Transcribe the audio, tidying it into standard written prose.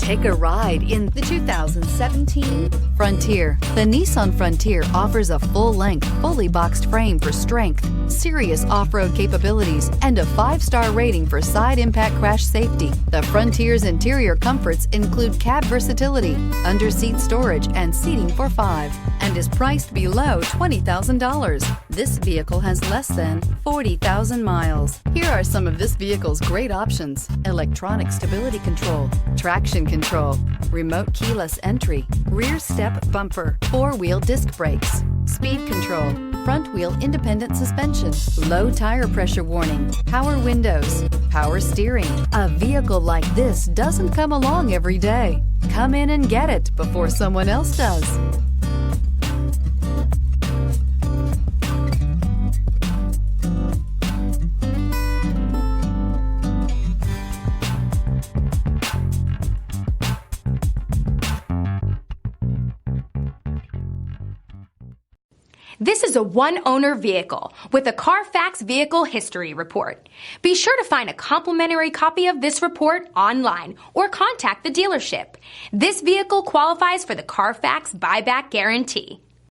Take a ride in the 2017 Frontier. The Nissan Frontier offers a full-length, fully boxed frame for strength, serious off-road capabilities, and a 5-star rating for side impact crash safety. The Frontier's interior comforts include cab versatility, under-seat storage, and seating for 5, and is priced below $20,000. This vehicle has less than 40,000 miles. Here are some of this vehicle's great options: electronic stability control, traction control, remote keyless entry, rear step bumper, 4-wheel disc brakes, speed control, front wheel independent suspension, low tire pressure warning, power windows, power steering. A vehicle like this doesn't come along every day. Come in and get it before someone else does. This is a one-owner vehicle with a Carfax Vehicle History Report. Be sure to find a complimentary copy of this report online or contact the dealership. This vehicle qualifies for the Carfax Buyback Guarantee.